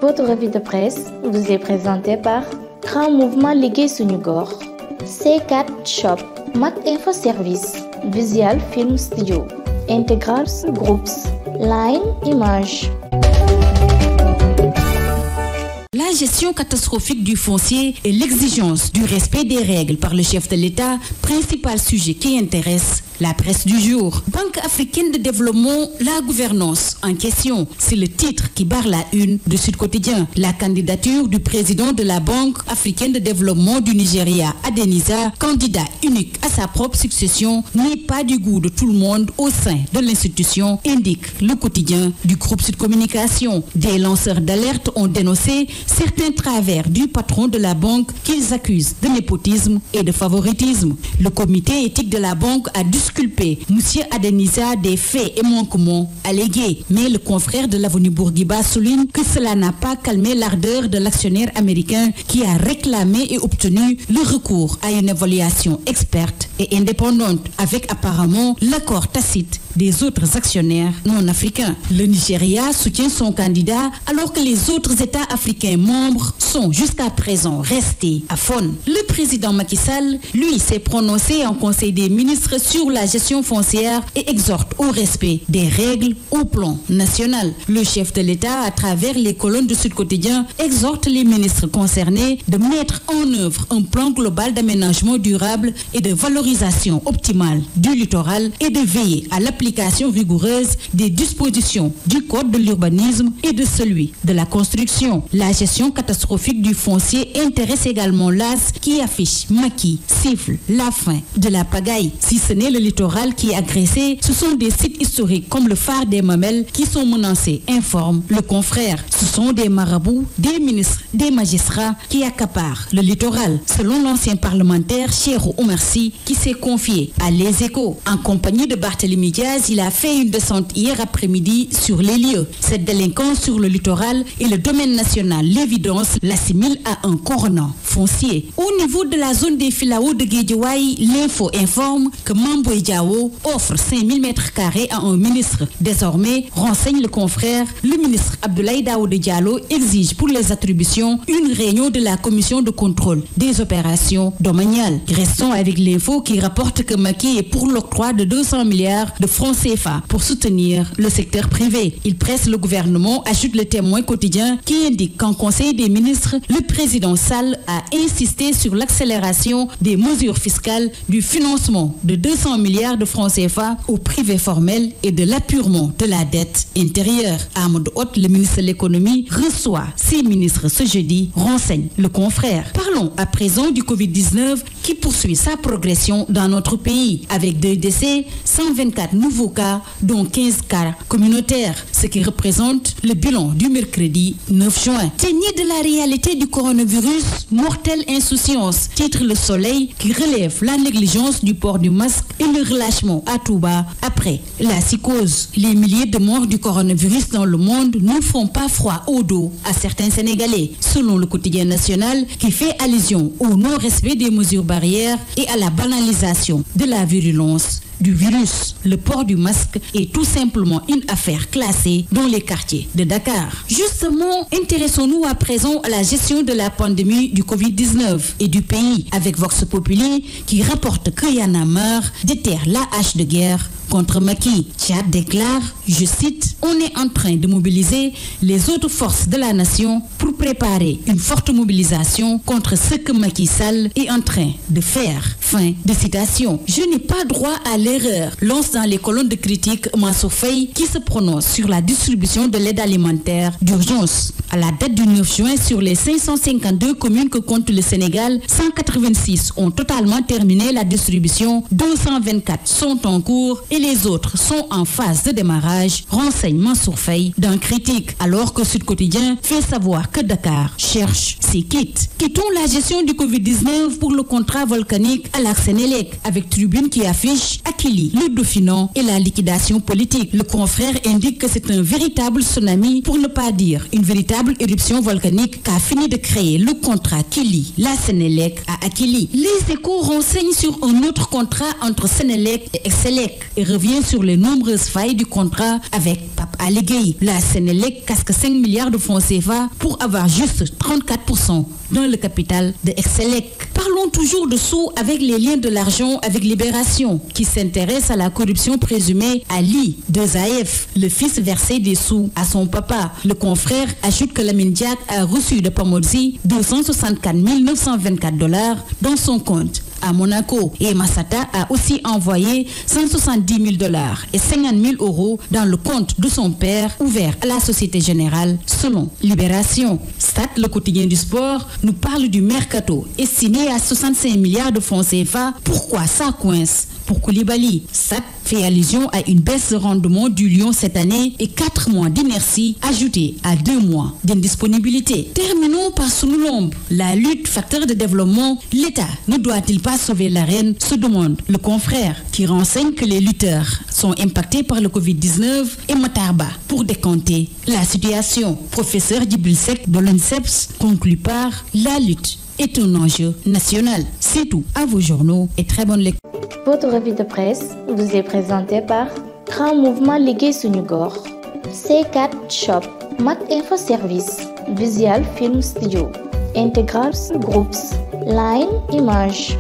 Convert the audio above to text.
Votre revue de presse vous est présentée par Grand Mouvement Ligue Sunugor, C4 Shop, Mac Info Service, Visual Film Studio, Integral Groups, Line Image. La gestion catastrophique du foncier et l'exigence du respect des règles par le chef de l'État, principal sujet qui intéresse la presse du jour. Banque africaine de développement, la gouvernance en question, c'est le titre qui barre la une de Sud Quotidien. La candidature du président de la Banque africaine de développement du Nigeria, Adenisa, candidat unique à sa propre succession, n'est pas du goût de tout le monde au sein de l'institution, indique le quotidien du groupe Sud Communication. Des lanceurs d'alerte ont dénoncé certains travers du patron de la banque qu'ils accusent de népotisme et de favoritisme. Le comité éthique de la banque a disculpé M. Adenisa des faits et manquements allégués. Mais le confrère de l'avenue Bourguiba souligne que cela n'a pas calmé l'ardeur de l'actionnaire américain qui a réclamé et obtenu le recours à une évaluation experte et indépendante avec apparemment l'accord tacite des autres actionnaires non africains. Le Nigeria soutient son candidat alors que les autres États africains membres sont jusqu'à présent restés à faune. Le président Macky Sall, lui, s'est prononcé en Conseil des ministres sur la gestion foncière et exhorte au respect des règles au plan national. Le chef de l'État, à travers les colonnes de Sud Quotidien, exhorte les ministres concernés de mettre en œuvre un plan global d'aménagement durable et de valorisation optimale du littoral et de veiller à l'application rigoureuse des dispositions du Code de l'urbanisme et de celui de la construction. La gestion catastrophique du foncier intéresse également l'AS qui affiche Macky siffle la fin de la pagaille. Si ce n'est le littoral qui est agressé, ce sont des sites historiques comme le phare des Mamelles qui sont menacés, informe le confrère. Ce sont des marabouts, des ministres, des magistrats qui accaparent le littoral, selon l'ancien parlementaire Cheikhou Oumar Sy qui s'est confié à Les Échos. En compagnie de Barthélémy Diaz, il a fait une descente hier après-midi sur les lieux. Cette délinquance sur le littoral et le domaine national, l'évidence, l'assimile à un coronant foncier. Au niveau de la zone des Filaos de Guédiawaye, l'info informe que Mamboy Diao offre 5000 mètres carrés à un ministre. Désormais, renseigne le confrère, le ministre Abdoulaye Daouda Diallo exige pour les attributions une réunion de la commission de contrôle des opérations domaniales. Restons avec l'info qui rapporte que Macky est pour l'octroi de 200 milliards de francs CFA pour soutenir le secteur privé. Il presse le gouvernement, ajoute le Témoin quotidien qui indique qu'en Conseil des ministres, le président Sall a insisté sur l'accélération des mesures fiscales, du financement de 200 milliards de francs CFA au privé formel et de l'appurement de la dette intérieure. Ahmed Hott, le ministre de l'économie, reçoit 6 ministres ce jeudi, renseigne le confrère. Parlons à présent du Covid-19 qui poursuit sa progression dans notre pays avec 2 décès, 124 nouveaux cas, dont 15 cas communautaires, ce qui représente le bilan du mercredi 9 juin. Témoin de la réalité du coronavirus, mortelle insouciance, titre Le Soleil qui relève la négligence du port du masque et le relâchement à tout bas après la psychose. Les milliers de morts du coronavirus dans le monde ne font pas froid au dos à certains Sénégalais, selon le quotidien national qui fait allusion au non-respect des mesures barrières et à la banalisation de la virulence du virus. Le port du masque est tout simplement une affaire classée dans les quartiers de Dakar. Justement, intéressons-nous à présent à la gestion de la pandémie du Covid-19 et du pays avec Vox Populi qui rapporte que Y'en a marre déterre la hache de guerre contre Macky. Tchad déclare, je cite, « On est en train de mobiliser les autres forces de la nation pour préparer une forte mobilisation contre ce que Macky Sall est en train de faire. » Fin de citation. Je n'ai pas droit à l'erreur, lance dans les colonnes de critique Mansour Faye qui se prononce sur la distribution de l'aide alimentaire d'urgence. À la date du 9 juin, sur les 552 communes que compte le Sénégal, 186 ont totalement terminé la distribution, 224 sont en cours et les autres sont en phase de démarrage, renseigne Mansour Faye dans Critique, alors que Sud Quotidien fait savoir que Dakar cherche ses kits. Quittons la gestion du Covid-19 pour le contrat volcanique à la Sénélec, avec Tribune qui affiche Akili, le Dauphinon et la liquidation politique. Le confrère indique que c'est un véritable tsunami, pour ne pas dire une véritable formidable éruption volcanique qu'a fini de créer le contrat qui lie la Sénélec à Akili. Les Échos renseignent sur un autre contrat entre Sénélec et Excelec et revient sur les nombreuses failles du contrat avec Pape Alé Gueye. La Sénélec casque 5 milliards de francs CFA pour avoir juste 34% dans le capital de Excelec. Parlons toujours de sous avec les liens de l'argent avec Libération, qui s'intéresse à la corruption présumée à Ly de Zaïf. Le fils versait des sous à son papa. Le confrère ajoute que Lamine Diack a reçu de Pamodzi 264 924 $ dans son compte à Monaco. Et Massata a aussi envoyé 170 000 $ et 50 000 € dans le compte de son père ouvert à la Société Générale selon Libération. Stade, le quotidien du sport, nous parle du mercato estimé à 65 milliards de francs CFA. Pourquoi ça coince pour Koulibaly? Stade fait allusion à une baisse de rendement du Lyon cette année et 4 mois d'inertie ajoutés à 2 mois d'indisponibilité. Terminons par Sunulombe. La lutte, facteur de développement, l'État ne doit-il pas sauver l'arène, se demande le confrère, qui renseigne que les lutteurs sont impactés par le Covid-19 et Matarba pour décanter la situation. Professeur Djibril Seck de l'INSEPS conclut par la lutte est un enjeu national. C'est tout. À vos journaux et très bonne lecture. Votre revue de presse vous est présentée par Grand Mouvement Ligue Sunugor, C4 Shop, Mac Info Service, Visual Film Studio, Integrals Groups, Line Image.